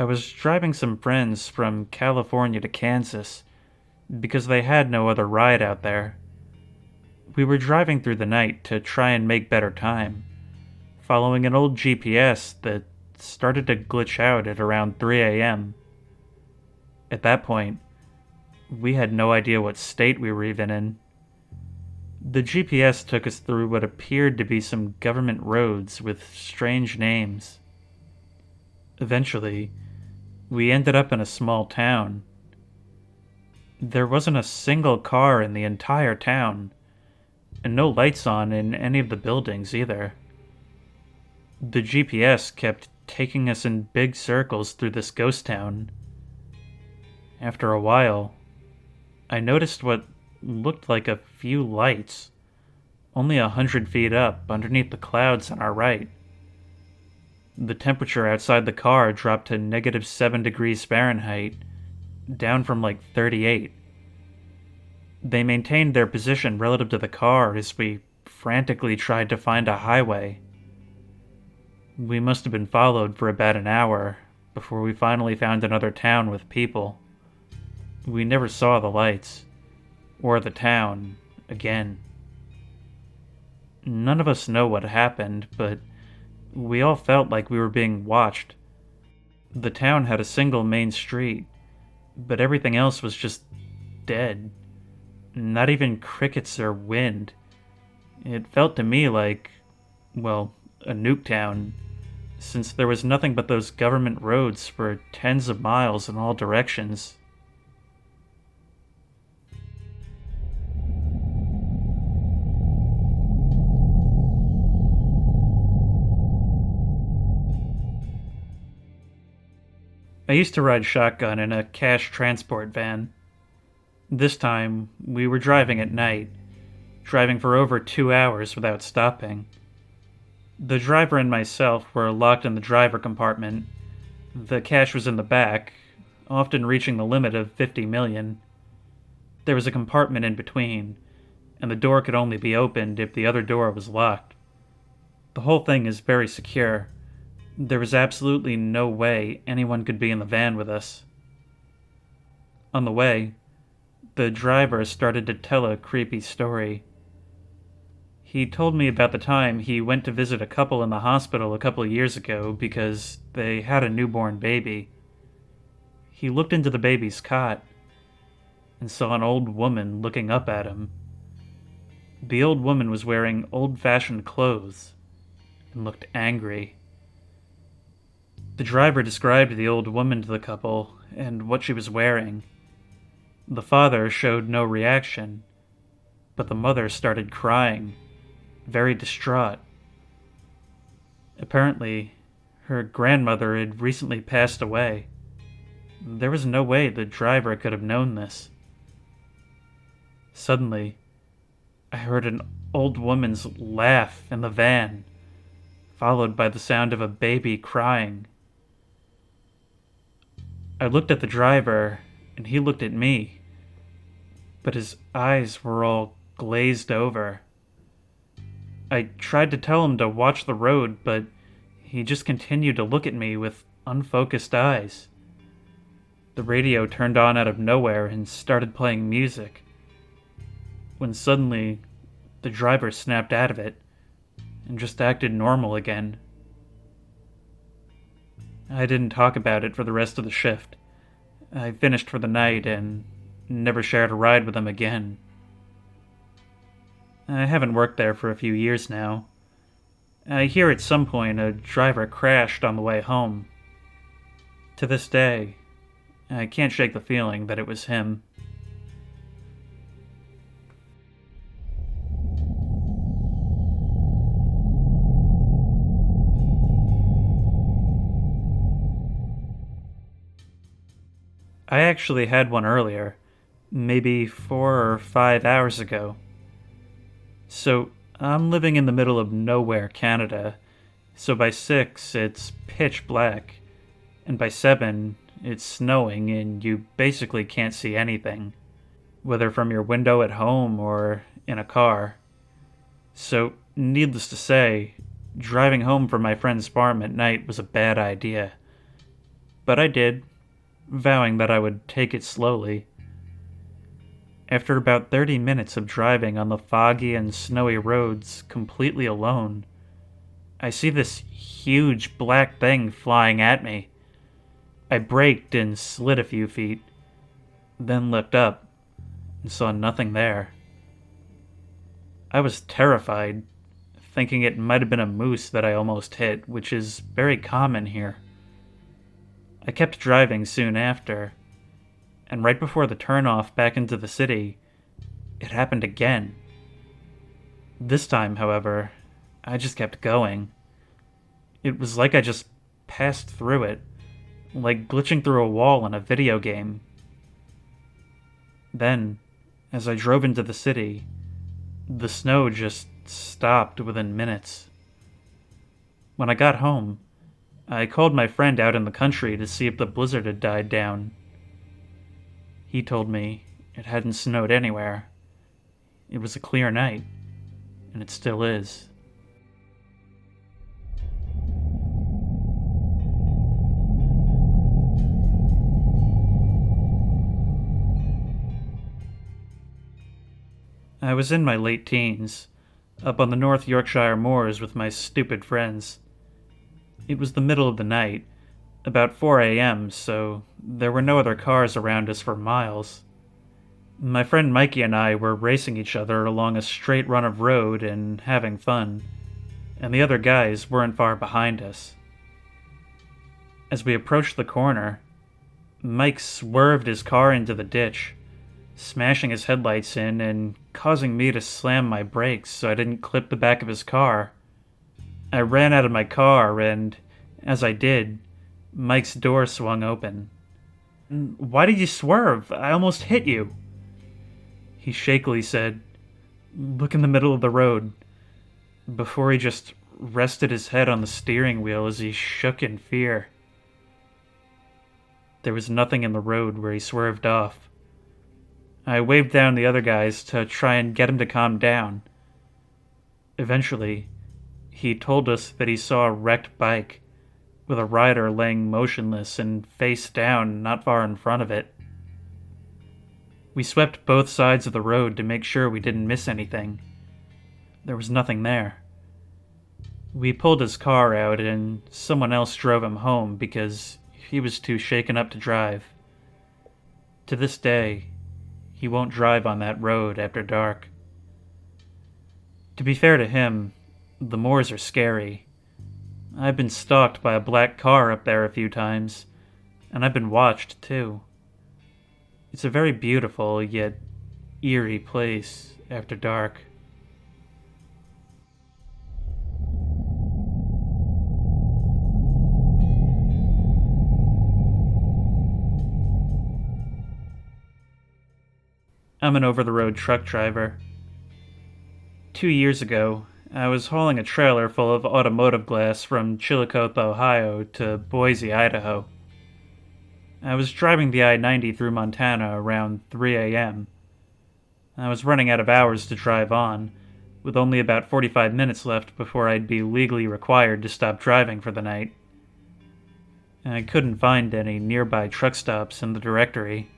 I was driving some friends from California to Kansas because they had no other ride out there. We were driving through the night to try and make better time, following an old GPS that started to glitch out at around 3 a.m. At that point, we had no idea what state we were even in. The GPS took us through what appeared to be some government roads with strange names. Eventually, we ended up in a small town. There wasn't a single car in the entire town, and no lights on in any of the buildings either. The GPS kept taking us in big circles through this ghost town. After a while, I noticed what looked like a few lights, only 100 feet up underneath the clouds on our right. The temperature outside the car dropped to -7 degrees Fahrenheit, down from like 38. They maintained their position relative to the car as we frantically tried to find a highway. We must have been followed for about an hour before we finally found another town with people. We never saw the lights, or the town, again. None of us know what happened, but we all felt like we were being watched. The town had a single main street, but everything else was just dead. Not even crickets or wind. It felt to me like, well, a nuke town, since there was nothing but those government roads for tens of miles in all directions. I used to ride shotgun in a cash transport van. This time, we were driving at night, driving for over 2 hours without stopping. The driver and myself were locked in the driver compartment. The cash was in the back, often reaching the limit of 50 million. There was a compartment in between, and the door could only be opened if the other door was locked. The whole thing is very secure. There was absolutely no way anyone could be in the van with us. On the way, the driver started to tell a creepy story. He told me about the time he went to visit a couple in the hospital a couple of years ago because they had a newborn baby. He looked into the baby's cot and saw an old woman looking up at him. The old woman was wearing old-fashioned clothes and looked angry. The driver described the old woman to the couple and what she was wearing. The father showed no reaction, but the mother started crying, very distraught. Apparently, her grandmother had recently passed away. There was no way the driver could have known this. Suddenly, I heard an old woman's laugh in the van, followed by the sound of a baby crying. I looked at the driver, and he looked at me, but his eyes were all glazed over. I tried to tell him to watch the road, but he just continued to look at me with unfocused eyes. The radio turned on out of nowhere and started playing music, when suddenly the driver snapped out of it and just acted normal again. I didn't talk about it for the rest of the shift. I finished for the night and never shared a ride with him again. I haven't worked there for a few years now. I hear at some point a driver crashed on the way home. To this day, I can't shake the feeling that it was him. I actually had one earlier, maybe 4 or 5 hours ago. So, I'm living in the middle of nowhere, Canada, so by 6 it's pitch black, and by 7 it's snowing and you basically can't see anything, whether from your window at home or in a car. So, needless to say, driving home from my friend's farm at night was a bad idea. but I did, vowing that I would take it slowly. After about 30 minutes of driving on the foggy and snowy roads completely alone, I see this huge black thing flying at me. I braked and slid a few feet, then looked up and saw nothing there. I was terrified, thinking it might have been a moose that I almost hit, which is very common here. I kept driving soon after, and right before the turnoff back into the city, it happened again. This time, however, I just kept going. It was like I just passed through it, like glitching through a wall in a video game. Then, as I drove into the city, the snow just stopped within minutes. When I got home, I called my friend out in the country to see if the blizzard had died down. He told me it hadn't snowed anywhere. It was a clear night, and it still is. I was in my late teens, up on the North Yorkshire moors with my stupid friends. It was the middle of the night, about 4 a.m., so there were no other cars around us for miles. My friend Mikey and I were racing each other along a straight run of road and having fun, and the other guys weren't far behind us. As we approached the corner, Mike swerved his car into the ditch, smashing his headlights in and causing me to slam my brakes so I didn't clip the back of his car. I ran out of my car and, as I did, Mike's door swung open. "Why did you swerve? I almost hit you," he shakily said. "Look in the middle of the road," before he just rested his head on the steering wheel as he shook in fear. There was nothing in the road where he swerved off. I waved down the other guys to try and get him to calm down. Eventually, he told us that he saw a wrecked bike, with a rider laying motionless and face down not far in front of it. We swept both sides of the road to make sure we didn't miss anything. There was nothing there. We pulled his car out and someone else drove him home because he was too shaken up to drive. To this day, he won't drive on that road after dark. To be fair to him, the moors are scary. I've been stalked by a black car up there a few times, and I've been watched too. It's a very beautiful yet eerie place after dark. I'm an over-the-road truck driver. 2 years ago, I was hauling a trailer full of automotive glass from Chillicothe, Ohio to Boise, Idaho. I was driving the I-90 through Montana around 3 a.m. I was running out of hours to drive on, with only about 45 minutes left before I'd be legally required to stop driving for the night. I couldn't find any nearby truck stops in the directory.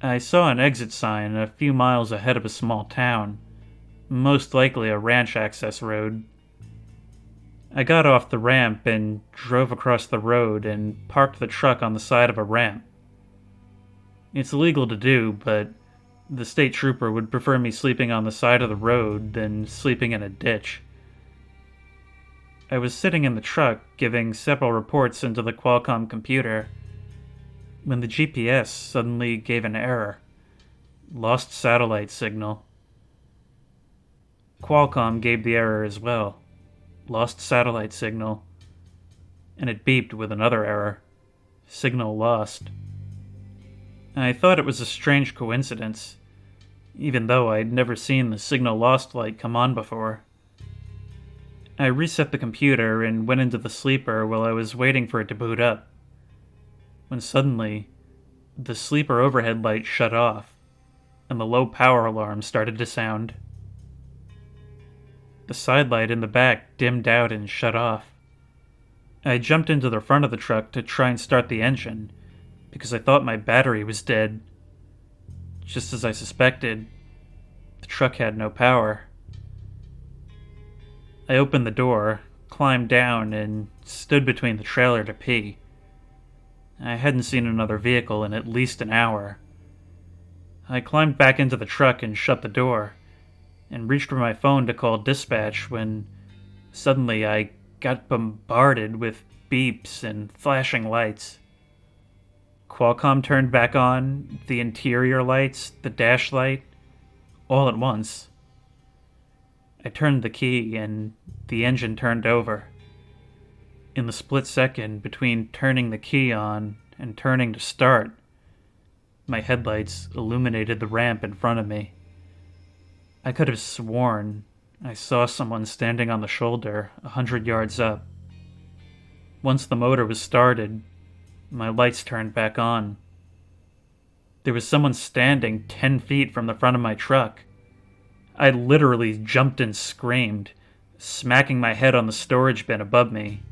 I saw an exit sign a few miles ahead of a small town, most likely a ranch access road. I got off the ramp and drove across the road and parked the truck on the side of a ramp. It's illegal to do, but the state trooper would prefer me sleeping on the side of the road than sleeping in a ditch. I was sitting in the truck giving several reports into the Qualcomm computer when the GPS suddenly gave an error. Lost satellite signal. Qualcomm gave the error as well. Lost satellite signal. And it beeped with another error. Signal lost. I thought it was a strange coincidence, even though I'd never seen the signal lost light come on before. I reset the computer and went into the sleeper while I was waiting for it to boot up, when suddenly, the sleeper overhead light shut off, and the low power alarm started to sound. The side light in the back dimmed out and shut off. I jumped into the front of the truck to try and start the engine, because I thought my battery was dead. Just as I suspected, the truck had no power. I opened the door, climbed down, and stood between the trailer to pee. I hadn't seen another vehicle in at least an hour. I climbed back into the truck and shut the door, and reached for my phone to call dispatch when suddenly I got bombarded with beeps and flashing lights. Qualcomm turned back on, the interior lights, the dash light, all at once. I turned the key and the engine turned over. In the split second between turning the key on and turning to start, my headlights illuminated the ramp in front of me. I could have sworn I saw someone standing on the shoulder 100 yards up. Once the motor was started, my lights turned back on. There was someone standing 10 feet from the front of my truck. I literally jumped and screamed, smacking my head on the storage bin above me.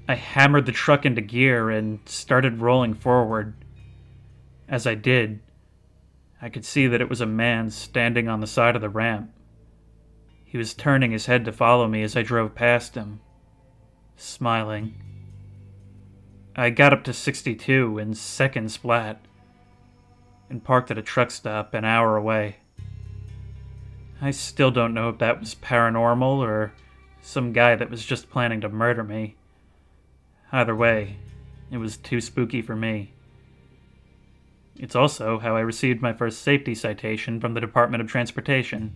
I hammered the truck into gear and started rolling forward. As I did, I could see that it was a man standing on the side of the ramp. He was turning his head to follow me as I drove past him, smiling. I got up to 62 in seconds flat and parked at a truck stop an hour away. I still don't know if that was paranormal or some guy that was just planning to murder me. Either way, it was too spooky for me. It's also how I received my first safety citation from the Department of Transportation.